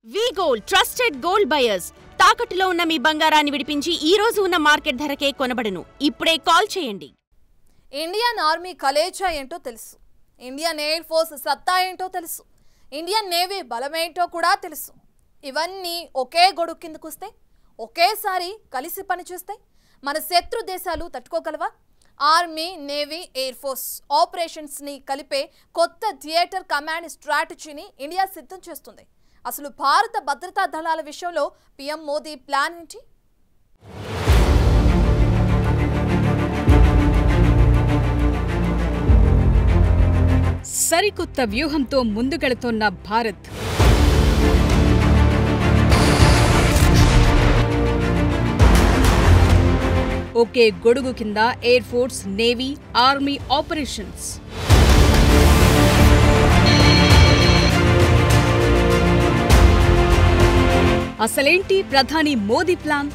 వి gold trusted gold buyers తాకట్టులో ఉన్న మీ బంగారాన్ని విడిపించి ఈ రోజు ఉన్న మార్కెట్ ధరకే కొనబడును. ఇప్పుడే కాల్ చేయండి. ఇండియన్ ఆర్మీ కలేజా ఏంటో తెలుసు. ఇండియన్ ఎయిర్ ఫోర్స్ సత్తా ఏంటో తెలుసు. ఇండియన్ నేవీ బలమేంటో కూడా తెలుసు. ఇవన్నీ ఒకే గొడుగు కిందకొస్తే, ఒకేసారి కలిసి పనిచేస్తే మన శత్రు దేశాలు తట్టుకోగలవా? ఆర్మీ, నేవీ, ఎయిర్ ఫోర్స్ ఆపరేషన్స్ని కలిపే కొత్త థియేటర్ కమాండ్ స్ట్రాటజీని ఇండియా సిద్ధం చేస్తుంది. అసలు భారత భద్రతా దళాల విషయంలో పీఎం మోదీ ప్లాన్ ఏంటి? సరికొత్త వ్యూహంతో ముందుకెళుతోన్న భారత్. ఒకే గొడుగు కింద air force, navy, army operations. అసలేంటి ప్రధాని మోదీ ప్లాన్?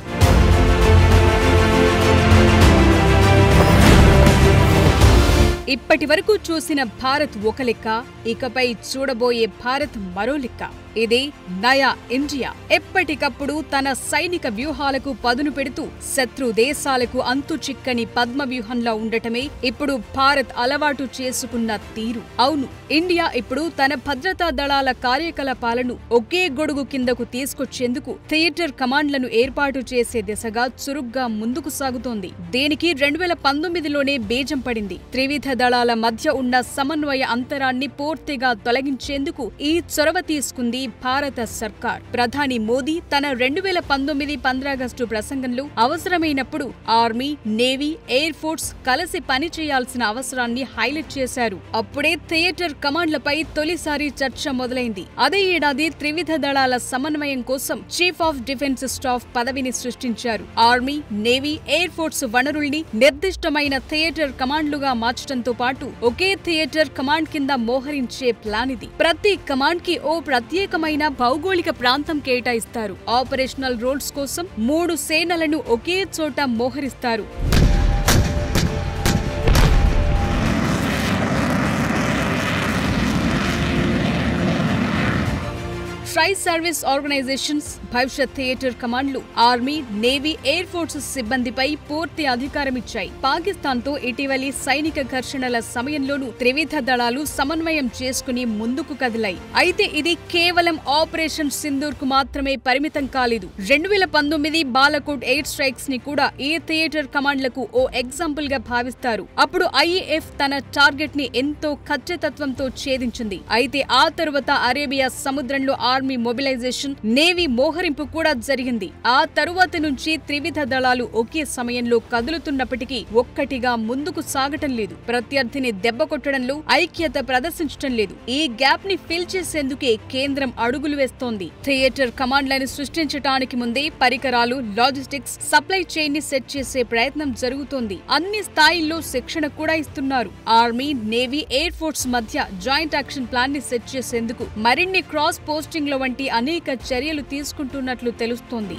ఇప్పటి వరకు చూసిన భారత్ ఒక లెక్క, ఇకపై చూడబోయే భారత్ మరో లెక్క. ఇది నయా ఇండియా. ఎప్పటికప్పుడు తన సైనిక వ్యూహాలకు పదును పెడుతూ శత్రు దేశాలకు అంతు చిక్కని పద్మ వ్యూహంలో ఉండటమే ఇప్పుడు భారత్ అలవాటు చేసుకున్న తీరు. అవును, ఇండియా ఇప్పుడు తన భద్రతా దళాల కార్యకలాపాలను ఒకే గొడుగు కిందకు తీసుకొచ్చేందుకు థియేటర్ కమాండ్లను ఏర్పాటు చేసే దిశగా చురుగ్గా ముందుకు సాగుతోంది. దీనికి 2019లోనే బీజం పడింది. త్రివిధ దళాల మధ్య ఉన్న సమన్వయ అంతరాన్ని పూర్తిగా తొలగించేందుకు ఈ చొరవ తీసుకుంది భారత సర్కార్. ప్రధాని మోదీ తన 2019 ఆగస్టు ప్రసంగంలో అవసరమైనప్పుడు ఆర్మీ, నేవీ, ఎయిర్ ఫోర్స్ కలిసి పనిచేయాల్సిన అవసరాన్ని హైలైట్ చేశారు. అప్పుడే థియేటర్ కమాండ్లపై తొలిసారి చర్చ మొదలైంది. అదే ఏడాది త్రివిధ దళాల సమన్వయం కోసం చీఫ్ ఆఫ్ డిఫెన్స్ స్టాఫ్ పదవిని సృష్టించారు. ఆర్మీ, నేవీ, ఎయిర్ ఫోర్స్ వనరుల్ని నిర్దిష్టమైన థియేటర్ కమాండ్లుగా మార్చడంతో పాటు ఒకే థియేటర్ కమాండ్ కింద మోహరించే ప్లాన్ ఇది. ప్రతి కమాండ్ కి ఓ ప్రత్యేకమైన భౌగోళిక ప్రాంతం కేటాయిస్తారు. ఆపరేషనల్ రోల్స్ కోసం 3 సేనలను ఒకే చోట మోహరిస్తారు. ట్రై సర్వీస్ ఆర్గనైజేషన్స్, భవిష్యత్ థియేటర్ కమాండ్లు ఆర్మీ, నేవీ, ఎయిర్ ఫోర్సెస్ సిబ్బందిపై పూర్తి అధికారమిచ్చాయి. పాకిస్తాన్తో ఇటీవలి సైనిక ఘర్షణల సమయంలోనూ త్రివిధ దళాలు సమన్వయం చేసుకుని ముందుకు కదిలాయి. అయితే ఇది కేవలం ఆపరేషన్ సింధూర్ కు మాత్రమే పరిమితం కాలేదు. 2019 బాలకోట్ ఎయిర్ స్ట్రైక్స్ ని కూడా ఈ థియేటర్ కమాండ్లకు ఓ ఎగ్జాంపుల్ గా భావిస్తారు. అప్పుడు ఐఏఎఫ్ తన టార్గెట్ ని ఎంతో ఖచ్చితత్వంతో ఛేదించింది. అయితే ఆ తరువాత అరేబియా సముద్రంలో ఆర్మీ మొబిలైజేషన్, నేవీ మోహరింపు కూడా జరిగింది. ఆ తరువాత నుంచి త్రివిధ దళాలు ఒకే సమయంలో కదులుతున్నప్పటికీ ఒక్కటిగా ముందుకు సాగటం లేదు. ప్రత్యర్థిని దెబ్బ కొట్టడంలో ఐక్యత ప్రదర్శించటం లేదు. ఈ గ్యాప్ ని ఫిల్ చేసేందుకే కేంద్రం అడుగులు వేస్తోంది. థియేటర్ కమాండ్లను సృష్టించడానికి ముందే పరికరాలు, లాజిస్టిక్స్, సప్లై చైన్ ని సెట్ చేసే ప్రయత్నం జరుగుతోంది. అన్ని స్థాయిల్లో శిక్షణ కూడా ఇస్తున్నారు. ఆర్మీ, నేవీ, ఎయిర్ ఫోర్స్ మధ్య జాయింట్ యాక్షన్ ప్లాన్ ని సెట్ చేసేందుకు మరిన్ని క్రాస్ పోస్టింగ్ల వంటి అనేక చర్యలు తీసుకుంటున్నట్లు తెలుస్తోంది.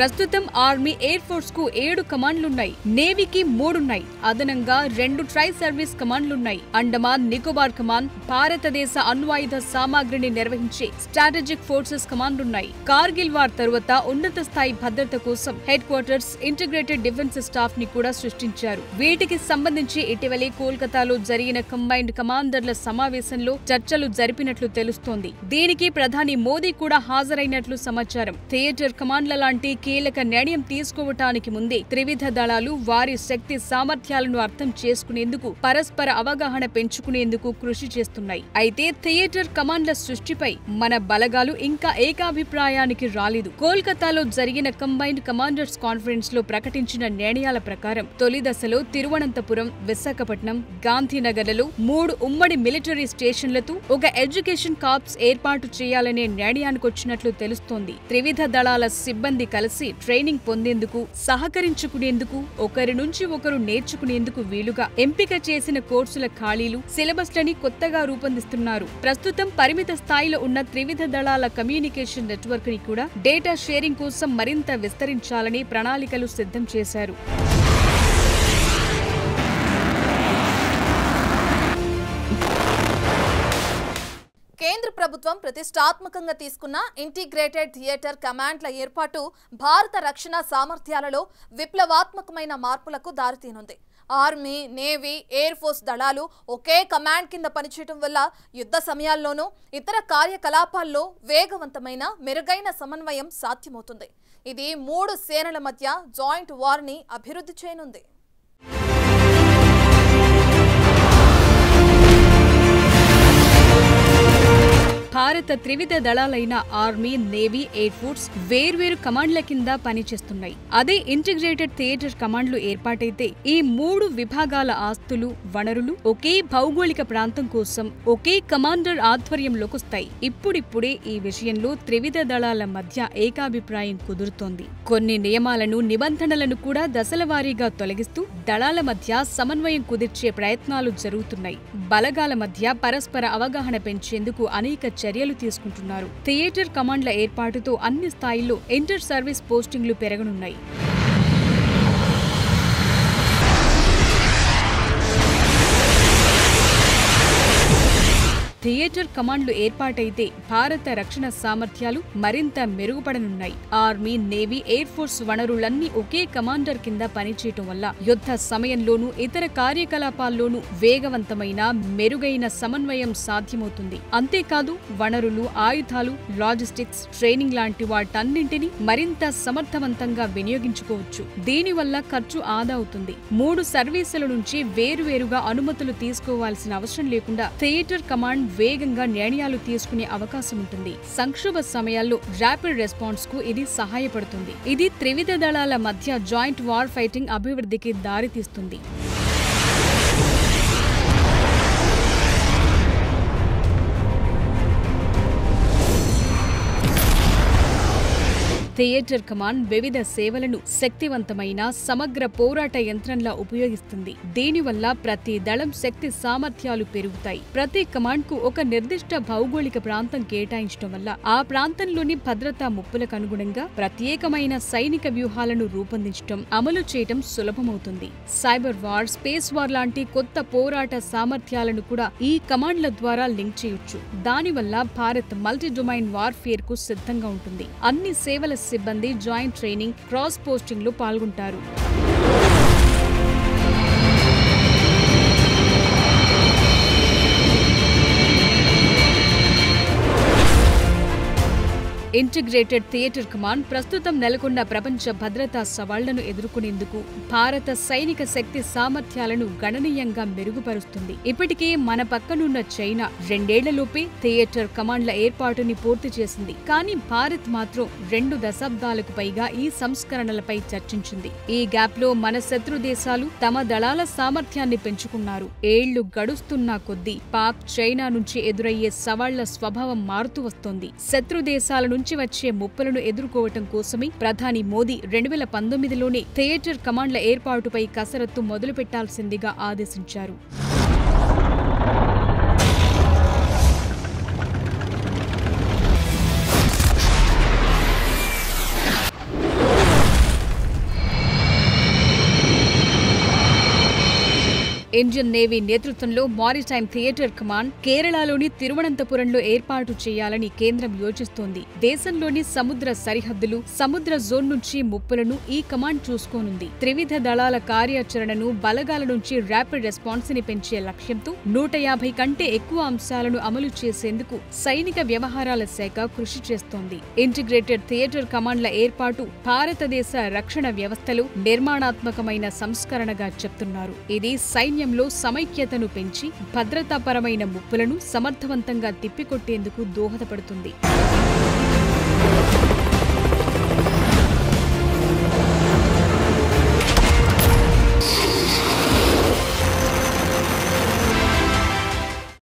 ప్రస్తుతం ఆర్మీ, ఎయిర్ ఫోర్స్ కు 7 కమాండ్లున్నాయి. నేవీకి 3 ఉన్నాయి. అదనంగా 2 ట్రై సర్వీస్ కమాండ్లున్నాయి. అండమాన్ నికోబార్ కమాండ్, భారతదేశ అణ్వాయుధ సామాగ్రిని నిర్వహించే స్ట్రాటజిక్ ఫోర్సెస్ కమాండ్లున్నాయి. కార్గిల్ వార్ తరువాత ఉన్నత స్థాయి భద్రత కోసం headquarters, integrated defence staff ని కూడా సృష్టించారు. వీటికి సంబంధించి ఇటీవలే కోల్కతాలో జరిగిన కంబైన్డ్ కమాండర్ల సమావేశంలో చర్చలు జరిపినట్లు తెలుస్తోంది. దీనికి ప్రధాని మోదీ కూడా హాజరైనట్లు సమాచారం. థియేటర్ కమాండ్ల లాంటి కీలక నిర్ణయం తీసుకోవటానికి ముందే త్రివిధ దళాలు వారి శక్తి సామర్థ్యాలను అర్థం చేసుకునేందుకు, పరస్పర అవగాహన పెంచుకునేందుకు కృషి చేస్తున్నాయి. అయితే థియేటర్ కమాండ్ల సృష్టిపై మన బలగాలు ఇంకా ఏకాభిప్రాయానికి రాలేదు. కోల్కతాలో జరిగిన కంబైన్డ్ కమాండర్స్ కాన్ఫరెన్స్ లో ప్రకటించిన నిర్ణయాల ప్రకారం తొలి దశలో తిరువనంతపురం, విశాఖపట్నం, గాంధీనగర్లలో 3 ఉమ్మడి మిలిటరీ స్టేషన్లతో ఒక ఎడ్యుకేషన్ కార్ప్స్ ఏర్పాటు చేయాలనే నిర్ణయానికొచ్చినట్లు తెలుస్తోంది. త్రివిధ దళాల సిబ్బంది కలిసి ట్రైనింగ్ పొందేందుకు, సహకరించుకునేందుకు, ఒకరి నుంచి ఒకరు నేర్చుకునేందుకు వీలుగా ఎంపిక చేసిన కోర్సుల ఖాళీలు, సిలబస్లని కొత్తగా రూపొందిస్తున్నారు. ప్రస్తుతం పరిమిత స్థాయిలో ఉన్న త్రివిధ దళాల కమ్యూనికేషన్ నెట్వర్క్ ని కూడా డేటా షేరింగ్ కోసం మరింత విస్తరించాలని ప్రణాళికలు సిద్ధం చేశారు. ప్రభుత్వం ప్రతిష్టాత్మకంగా తీసుకున్న ఇంటిగ్రేటెడ్ థియేటర్ కమాండ్ల ఏర్పాటు భారత రక్షణ సామర్థ్యాలలో విప్లవాత్మకమైన మార్పులకు దారితీనుంది. ఆర్మీ, నేవీ, ఎయిర్ ఫోర్స్ దళాలు ఒకే కమాండ్ కింద పనిచేయడం వల్ల యుద్ధ సమయాల్లోనూ ఇతర కార్యకలాపాల్లో వేగవంతమైన మెరుగైన సమన్వయం సాధ్యమవుతుంది. ఇది 3 సేనల మధ్య జాయింట్ వార్ని అభివృద్ధి చేయనుంది. భారత త్రివిధ దళాలైన ఆర్మీ, నేవీ, ఎయిర్ ఫోర్స్ వేర్వేరు కమాండ్ల కింద పనిచేస్తున్నాయి. అదే ఇంటిగ్రేటెడ్ థియేటర్ కమాండ్లు ఏర్పాటైతే ఈ 3 విభాగాల ఆస్తులు, వనరులు ఒకే భౌగోళిక ప్రాంతం కోసం ఒకే కమాండర్ ఆధ్వర్యంలోకి వస్తాయి. ఇప్పుడిప్పుడే ఈ విషయంలో త్రివిధ దళాల మధ్య ఏకాభిప్రాయం కుదురుతోంది. కొన్ని నియమాలను, నిబంధనలను కూడా దశలవారీగా తొలగిస్తూ దళాల మధ్య సమన్వయం కుదిర్చే ప్రయత్నాలు జరుగుతున్నాయి. బలగాల మధ్య పరస్పర అవగాహన పెంచేందుకు అనేక చర్యలు తీసుకుంటున్నారు. థియేటర్ కమాండ్ల ఏర్పాటుతో అన్ని స్థాయిల్లో ఇంటర్ సర్వీస్ పోస్టింగ్లు పెరగనున్నాయి. థియేటర్ కమాండ్లు ఏర్పాటైతే భారత రక్షణ సామర్థ్యాలు మరింత మెరుగుపడనున్నాయి. ఆర్మీ, నేవీ, ఎయిర్ ఫోర్స్ వనరులన్నీ ఒకే కమాండర్ కింద పనిచేయటం వల్ల యుద్ధ సమయంలోనూ ఇతర కార్యకలాపాల్లోనూ వేగవంతమైన, మెరుగైన సమన్వయం సాధ్యమవుతుంది. అంతేకాదు వనరులు, ఆయుధాలు, లాజిస్టిక్స్, ట్రైనింగ్ లాంటి వాటన్నింటినీ మరింత సమర్థవంతంగా వినియోగించుకోవచ్చు. దీనివల్ల ఖర్చు ఆదా అవుతుంది. 3 సర్వీసుల నుంచి వేరువేరుగా అనుమతులు తీసుకోవాల్సిన అవసరం లేకుండా థియేటర్ కమాండ్ వేగంగా నిర్ణయాలు తీసుకునే అవకాశం ఉంటుంది. సంక్షోభ సమయాల్లో ర్యాపిడ్ రెస్పాన్స్ కు ఇది సహాయపడుతుంది. ఇది త్రివిధ దళాల మధ్య జాయింట్ వార్ ఫైటింగ్ అభివృద్ధికి దారితీస్తుంది. థియేటర్ కమాండ్ వివిధ సేవలను శక్తివంతమైన సమగ్ర పోరాట యంత్రంలా ఉపయోగిస్తుంది. దీనివల్ల ప్రతి దళం శక్తి సామర్థ్యాలు పెరుగుతాయి. ప్రతి కమాండ్ కు ఒక నిర్దిష్ట భౌగోళిక ప్రాంతం కేటాయించడం వల్ల ఆ ప్రాంతంలోని భద్రతా ముప్పులకు అనుగుణంగా ప్రత్యేకమైన సైనిక వ్యూహాలను రూపొందించడం, అమలు చేయడం సులభమవుతుంది. సైబర్ వార్, స్పేస్ వార్ లాంటి కొత్త పోరాట సామర్థ్యాలను కూడా ఈ కమాండ్ల ద్వారా లింక్ చేయొచ్చు. దానివల్ల భారత్ మల్టీ డొమైన్ వార్ఫేర్ కు సిద్ధంగా ఉంటుంది. అన్ని సేవల సిబ్బంది జాయింట్ ట్రైనింగ్, క్రాస్ పోస్టింగ్ లో పాల్గొంటారు. ఇంటిగ్రేటెడ్ థియేటర్ కమాండ్ ప్రస్తుతం నెలకొన్న ప్రపంచ భద్రతా సవాళ్లను ఎదుర్కొనేందుకు భారత సైనిక శక్తి సామర్థ్యాలను గణనీయంగా మెరుగుపరుస్తుంది. ఇప్పటికే మన పక్కనున్న చైనా 2 ఏళ్లలోపే థియేటర్ కమాండ్ల ఏర్పాటుని పూర్తి చేసింది. కానీ భారత్ మాత్రం 2 దశాబ్దాలకు పైగా ఈ సంస్కరణలపై చర్చించింది. ఈ గ్యాప్ లో మన శత్రు దేశాలు తమ దళాల సామర్థ్యాన్ని పెంచుకున్నారు. ఏళ్లు గడుస్తున్నా కొద్దీ పాక్, చైనా నుంచి ఎదురయ్యే సవాళ్ల స్వభావం మారుతూ వస్తోంది. శత్రు దేశాల నుంచి వచ్చే ముప్పులను ఎదుర్కోవటం కోసమే ప్రధాని మోదీ 2019లోనే థియేటర్ కమాండ్ల ఏర్పాటుపై కసరత్తు మొదలుపెట్టాల్సిందిగా ఆదేశించారు. ఇండియన్ నేవీ నేతృత్వంలో మారిటైమ్ థియేటర్ కమాండ్ కేరళలోని తిరువనంతపురంలో ఏర్పాటు చేయాలని కేంద్రం యోచిస్తోంది. దేశంలోని సముద్ర సరిహద్దులు, సముద్ర జోన్ నుంచి ముప్పులను ఈ కమాండ్ చూసుకోనుంది. త్రివిధ దళాల కార్యాచరణను, బలగాల నుంచి ర్యాపిడ్ రెస్పాన్స్ ని పెంచే లక్ష్యంతో 150 కంటే ఎక్కువ అంశాలను అమలు చేసేందుకు సైనిక వ్యవహారాల శాఖ కృషి చేస్తోంది. ఇంటిగ్రేటెడ్ థియేటర్ కమాండ్ల ఏర్పాటు భారతదేశ రక్షణ వ్యవస్థలో నిర్మాణాత్మకమైన సంస్కరణగా చెప్తున్నారు. ఇది సైన్యంలో సమైక్యతను పెంచి భద్రతాపరమైన ముప్పులను సమర్థవంతంగా తిప్పికొట్టేందుకు దోహదపడుతుంది.